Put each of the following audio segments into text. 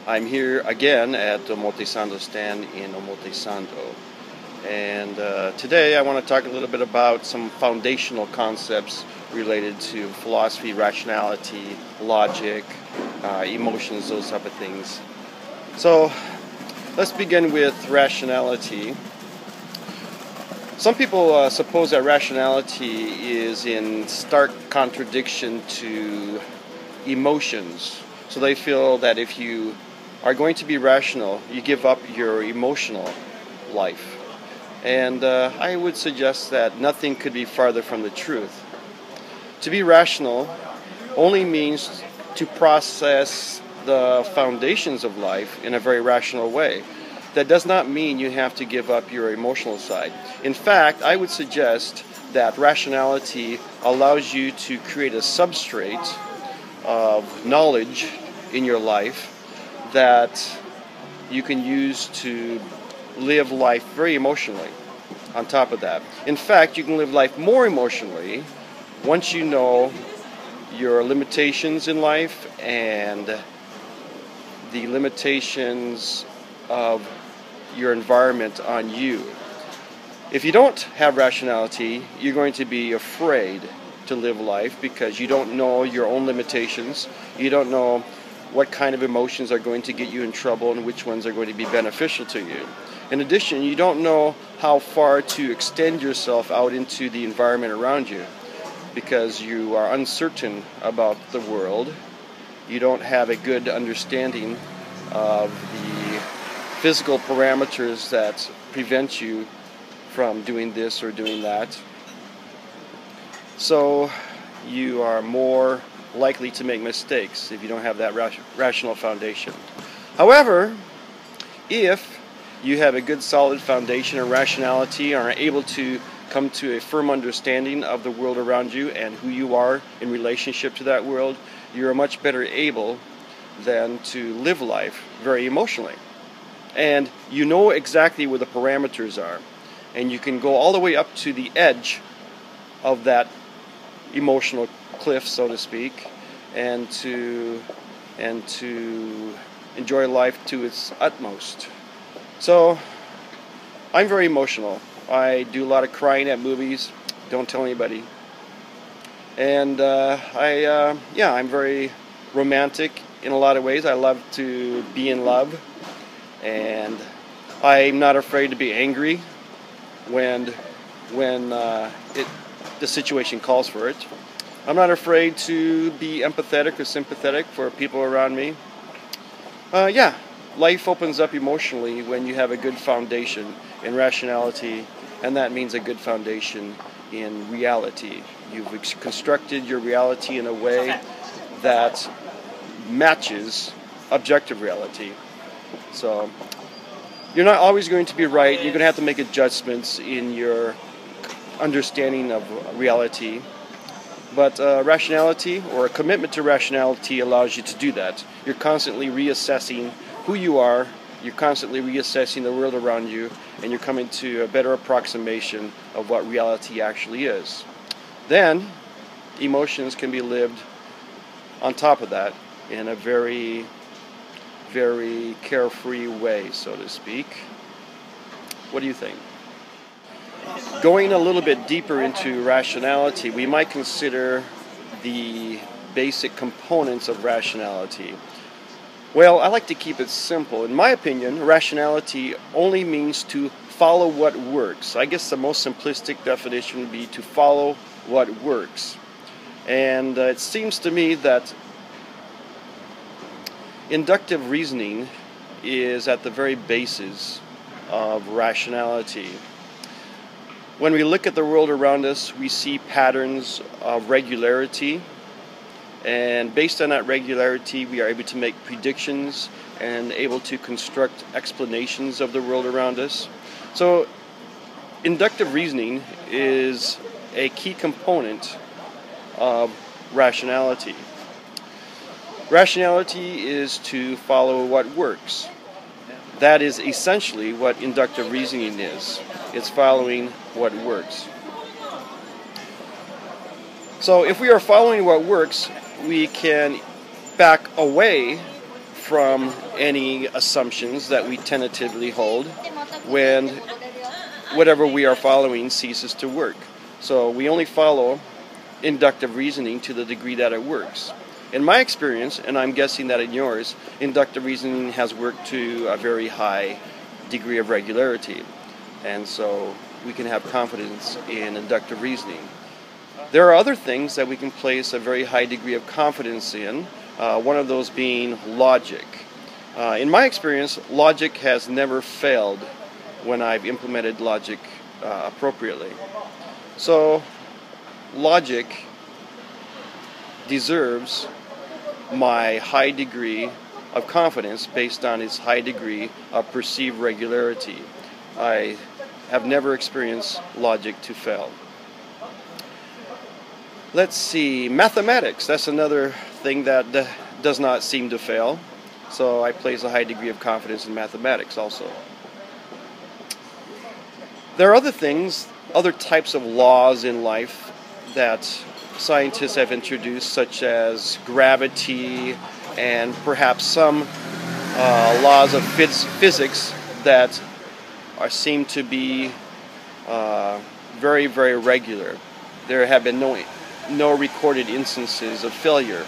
I'm here again at the Omotesando stand in Omotesando, and today I want to talk a little bit about some foundational concepts related to philosophy, rationality, logic, emotions, those type of things. So let's begin with rationality. Some people suppose that rationality is in stark contradiction to emotions. So they feel that if you are going to be rational, you give up your emotional life. And I would suggest that nothing could be farther from the truth. To be rational only means to process the foundations of life in a very rational way. That does not mean you have to give up your emotional side. In fact, I would suggest that rationality allows you to create a substrate of knowledge in your life that you can use to live life very emotionally on top of that. In fact, you can live life more emotionally once you know your limitations in life and the limitations of your environment on you. If you don't have rationality, you're going to be afraid to live life because you don't know your own limitations. You don't know what kind of emotions are going to get you in trouble and which ones are going to be beneficial to you. In addition, you don't know how far to extend yourself out into the environment around you because you are uncertain about the world. You don't have a good understanding of the physical parameters that prevent you from doing this or doing that. So you are more likely to make mistakes if you don't have that rational foundation. However, if you have a good solid foundation of rationality and are able to come to a firm understanding of the world around you and who you are in relationship to that world, you're much better able than to live life very emotionally. And you know exactly where the parameters are. And you can go all the way up to the edge of that emotional cliff, so to speak, and to enjoy life to its utmost. So I'm very emotional. I do a lot of crying at movies. Don't tell anybody. And I'm very romantic in a lot of ways. I love to be in love, and I'm not afraid to be angry when the situation calls for it. I'm not afraid to be empathetic or sympathetic for people around me. Life opens up emotionally when you have a good foundation in rationality, and that means a good foundation in reality. You've constructed your reality in a way that matches objective reality. So you're not always going to be right. You're going to have to make adjustments in your understanding of reality. But rationality, or a commitment to rationality, allows you to do that. You're constantly reassessing who you are, you're constantly reassessing the world around you, and you're coming to a better approximation of what reality actually is. Then, emotions can be lived on top of that in a very, very carefree way, so to speak. What do you think? Going a little bit deeper into rationality, we might consider the basic components of rationality. Well, I like to keep it simple. In my opinion, rationality only means to follow what works. I guess the most simplistic definition would be to follow what works. And it seems to me that inductive reasoning is at the very basis of rationality. When we look at the world around us, we see patterns of regularity, and based on that regularity, we are able to make predictions and able to construct explanations of the world around us. So, inductive reasoning is a key component of rationality. Rationality is to follow what works. That is essentially what inductive reasoning is. It's following what works. So if we are following what works, we can back away from any assumptions that we tentatively hold when whatever we are following ceases to work. So we only follow inductive reasoning to the degree that it works. In my experience, and I'm guessing that in yours, inductive reasoning has worked to a very high degree of regularity. And so we can have confidence in inductive reasoning. There are other things that we can place a very high degree of confidence in, one of those being logic. In my experience, logic has never failed when I've implemented logic appropriately. So logic deserves my high degree of confidence based on its high degree of perceived regularity. I have never experienced logic to fail. Let's see, mathematics. That's another thing that does not seem to fail. So I place a high degree of confidence in mathematics also. There are other things, other types of laws in life that scientists have introduced, such as gravity and perhaps some laws of physics that seem to be very, very regular. There have been no recorded instances of failure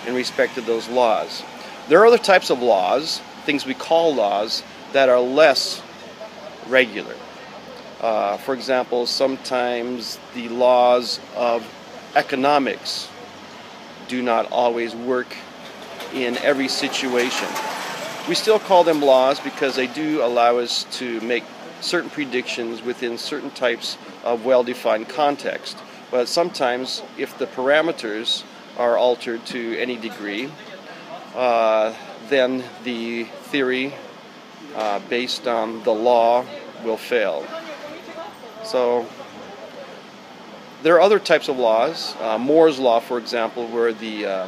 in respect to those laws. There are other types of laws, things we call laws, that are less regular. For example, sometimes the laws of economics do not always work in every situation. We still call them laws because they do allow us to make certain predictions within certain types of well-defined context. But sometimes, if the parameters are altered to any degree, then the theory based on the law will fail. So there are other types of laws. Moore's law, for example, where the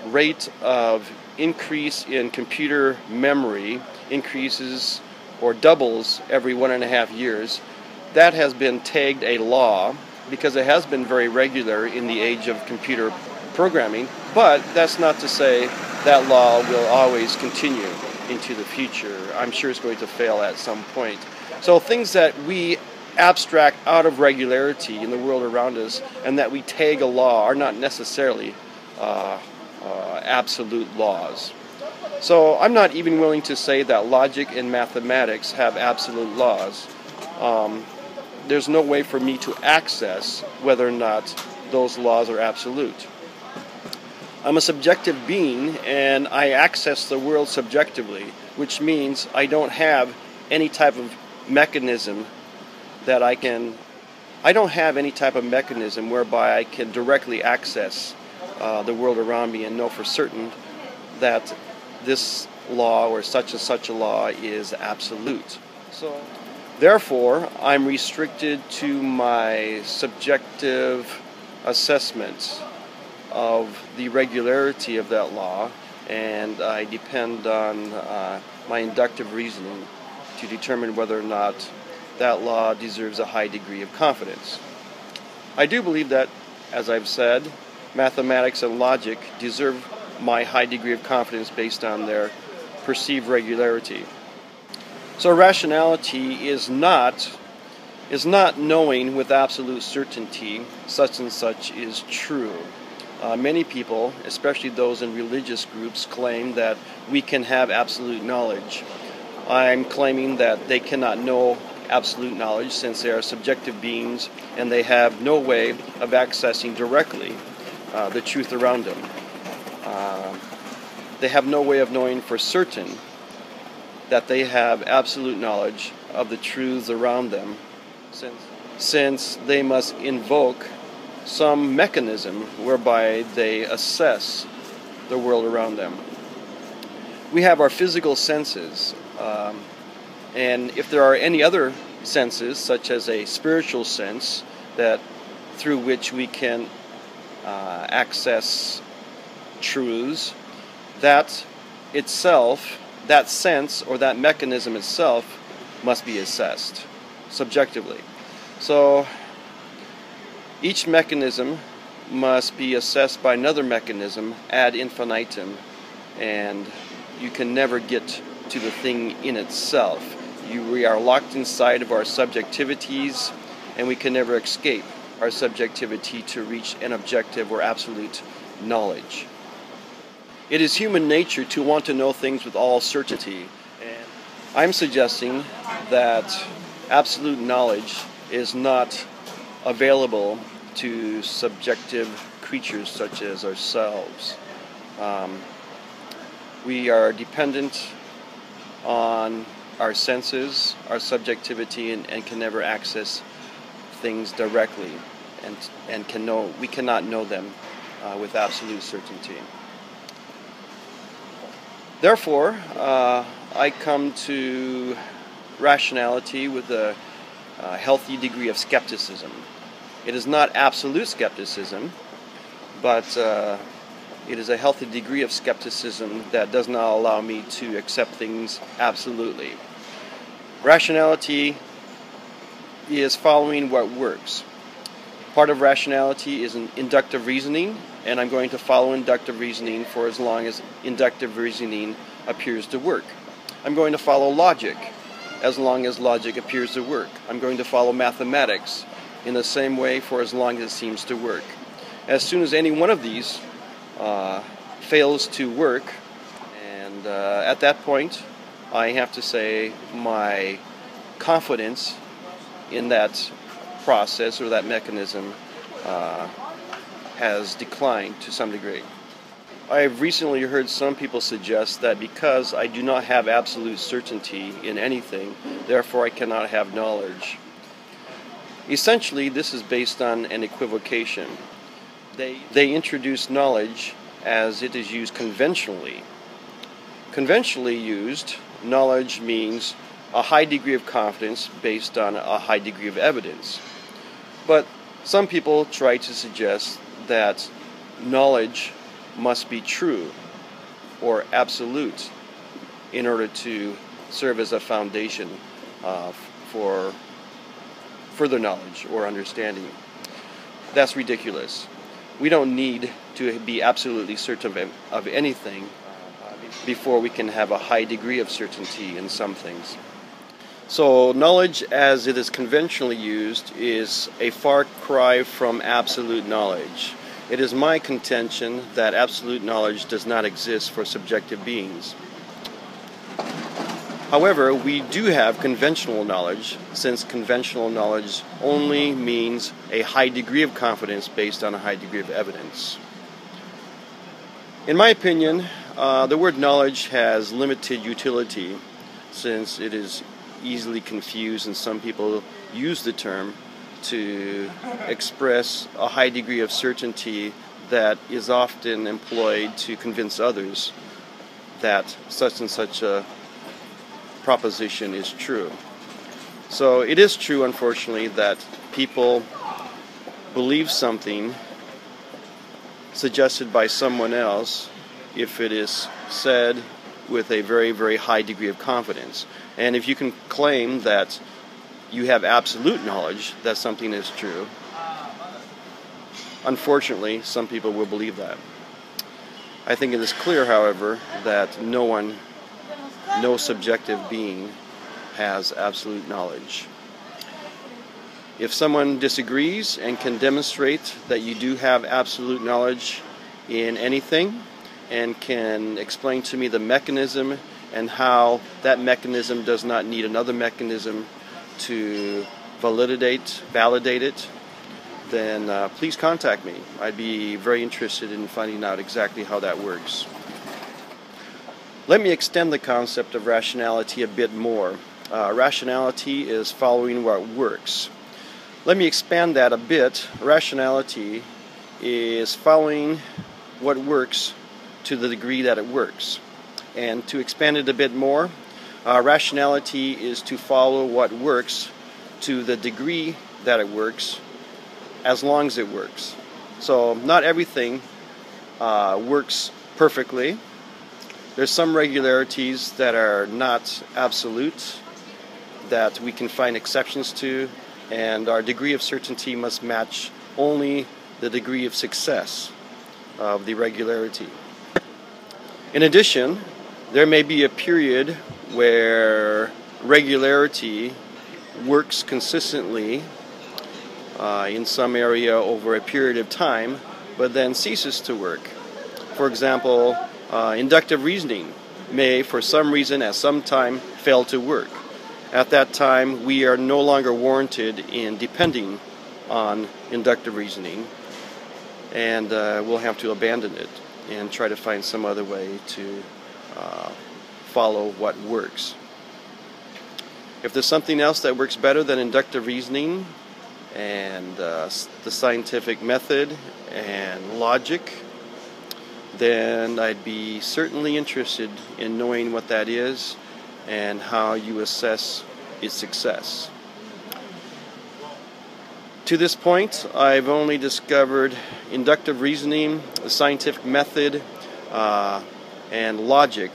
rate of increase in computer memory increases or doubles every 1.5 years. That has been tagged a law because it has been very regular in the age of computer programming, but that's not to say that law will always continue into the future. I'm sure it's going to fail at some point. So things that we abstract out of regularity in the world around us and that we tag a law are not necessarily absolute laws. So I'm not even willing to say that logic and mathematics have absolute laws. There's no way for me to access whether or not those laws are absolute. I'm a subjective being and I access the world subjectively, which means I don't have any type of mechanism that I don't have any type of mechanism whereby I can directly access the world around me and know for certain that this law or such and such a law is absolute. So therefore, I'm restricted to my subjective assessment of the regularity of that law, and I depend on my inductive reasoning to determine whether or not that law deserves a high degree of confidence. I do believe that, as I've said, mathematics and logic deserve my high degree of confidence based on their perceived regularity. So rationality is not knowing with absolute certainty such and such is true. Many people, especially those in religious groups, claim that we can have absolute knowledge. I'm claiming that they cannot know absolute knowledge since they are subjective beings and they have no way of accessing directly the truth around them. They have no way of knowing for certain that they have absolute knowledge of the truths around them, since they must invoke some mechanism whereby they assess the world around them. We have our physical senses, and if there are any other senses, such as a spiritual sense, that through which we can access truths, that itself, that sense or that mechanism itself must be assessed subjectively. So each mechanism must be assessed by another mechanism ad infinitum, and you can never get to the thing in itself. We are locked inside of our subjectivities, and we can never escape our subjectivity to reach an objective or absolute knowledge. It is human nature to want to know things with all certainty, and I'm suggesting that absolute knowledge is not available to subjective creatures such as ourselves. We are dependent on our senses, our subjectivity, and can never access things directly, and we cannot know them with absolute certainty. Therefore, I come to rationality with a healthy degree of skepticism. It is not absolute skepticism, but it is a healthy degree of skepticism that does not allow me to accept things absolutely. Rationality is following what works. Part of rationality is an inductive reasoning, and I'm going to follow inductive reasoning for as long as inductive reasoning appears to work. I'm going to follow logic as long as logic appears to work. I'm going to follow mathematics in the same way for as long as it seems to work. As soon as any one of these fails to work, and at that point I have to say my confidence in that process or that mechanism has declined to some degree. I have recently heard some people suggest that because I do not have absolute certainty in anything, therefore I cannot have knowledge. Essentially, this is based on an equivocation. They introduce knowledge as it is used conventionally. Conventionally used, knowledge means a high degree of confidence based on a high degree of evidence. But some people try to suggest that knowledge must be true or absolute in order to serve as a foundation for further knowledge or understanding. That's ridiculous. We don't need to be absolutely certain of anything before we can have a high degree of certainty in some things. So knowledge as it is conventionally used is a far cry from absolute knowledge. It is my contention that absolute knowledge does not exist for subjective beings. However, we do have conventional knowledge, since conventional knowledge only means a high degree of confidence based on a high degree of evidence. In my opinion, the word knowledge has limited utility, since it is easily confused and some people use the term to express a high degree of certainty that is often employed to convince others that such and such a proposition is true. So it is true, unfortunately, that people believe something suggested by someone else if it is said with a very, very high degree of confidence. And if you can claim that you have absolute knowledge that something is true, unfortunately, some people will believe that. I think it is clear, however, that no subjective being has absolute knowledge. If someone disagrees and can demonstrate that you do have absolute knowledge in anything and can explain to me the mechanism and how that mechanism does not need another mechanism to validate it, then please contact me. I'd be very interested in finding out exactly how that works. Let me extend the concept of rationality a bit more. Rationality is following what works. Let me expand that a bit. Rationality is following what works to the degree that it works. And to expand it a bit more, rationality is to follow what works to the degree that it works, as long as it works. So not everything works perfectly. There's some regularities that are not absolute, that we can find exceptions to, and our degree of certainty must match only the degree of success of the regularity. In addition, there may be a period where regularity works consistently in some area over a period of time, but then ceases to work. For example, inductive reasoning may, for some reason, at some time, fail to work. At that time, we are no longer warranted in depending on inductive reasoning, and we'll have to abandon it and try to find some other way to follow what works. If there's something else that works better than inductive reasoning and the scientific method and logic, then I'd be certainly interested in knowing what that is and how you assess its success. To this point, I've only discovered inductive reasoning, the scientific method, and logic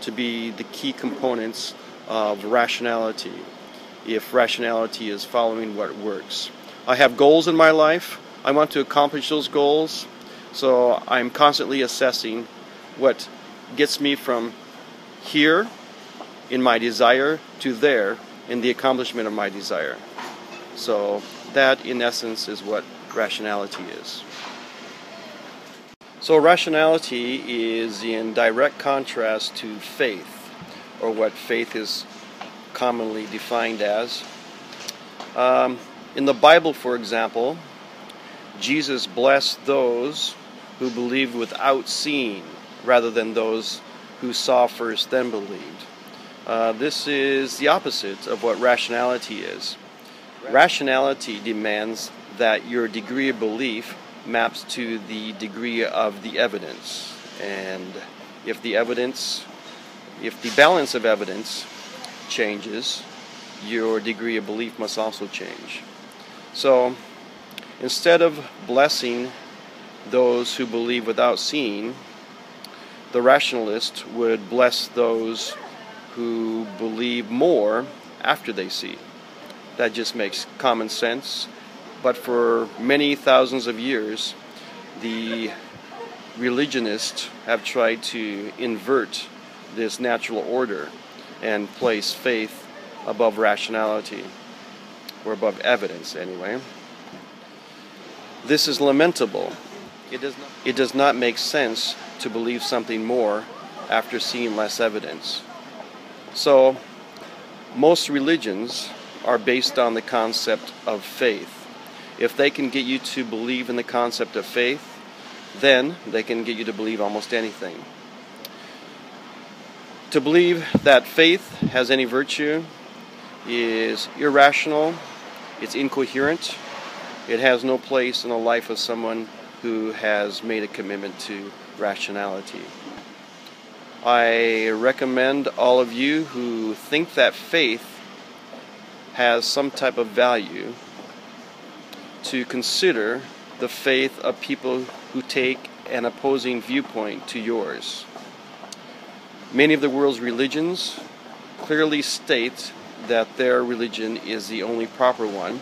to be the key components of rationality, if rationality is following what works. I have goals in my life. I want to accomplish those goals, so I'm constantly assessing what gets me from here in my desire to there in the accomplishment of my desire. So that, in essence, is what rationality is. So rationality is in direct contrast to faith, or what faith is commonly defined as. In the Bible, for example, Jesus blessed those who believed without seeing, rather than those who saw first then believed. This is the opposite of what rationality is. Rationality demands that your degree of belief maps to the degree of the evidence, and if the balance of evidence changes, your degree of belief must also change. So instead of blessing those who believe without seeing, the rationalist would bless those who believe more after they see. That just makes common sense. But for many thousands of years, the religionists have tried to invert this natural order and place faith above rationality, or above evidence anyway. This is lamentable. It does not make sense to believe something more after seeing less evidence. So, most religions are based on the concept of faith. If they can get you to believe in the concept of faith, then they can get you to believe almost anything. To believe that faith has any virtue is irrational, it's incoherent, it has no place in the life of someone who has made a commitment to rationality. I recommend all of you who think that faith has some type of value to consider the faith of people who take an opposing viewpoint to yours. Many of the world's religions clearly state that their religion is the only proper one,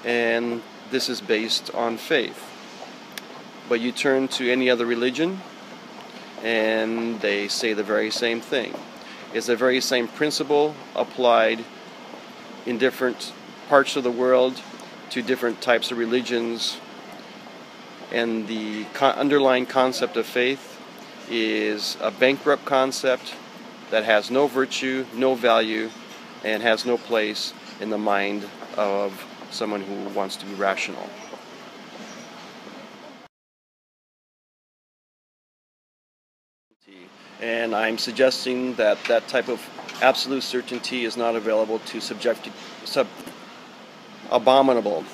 and this is based on faith. But you turn to any other religion, and they say the very same thing. It's the very same principle applied in different parts of the world to different types of religions, and the underlying concept of faith is a bankrupt concept that has no virtue, no value, and has no place in the mind of someone who wants to be rational. And I'm suggesting that that type of absolute certainty is not available to abominable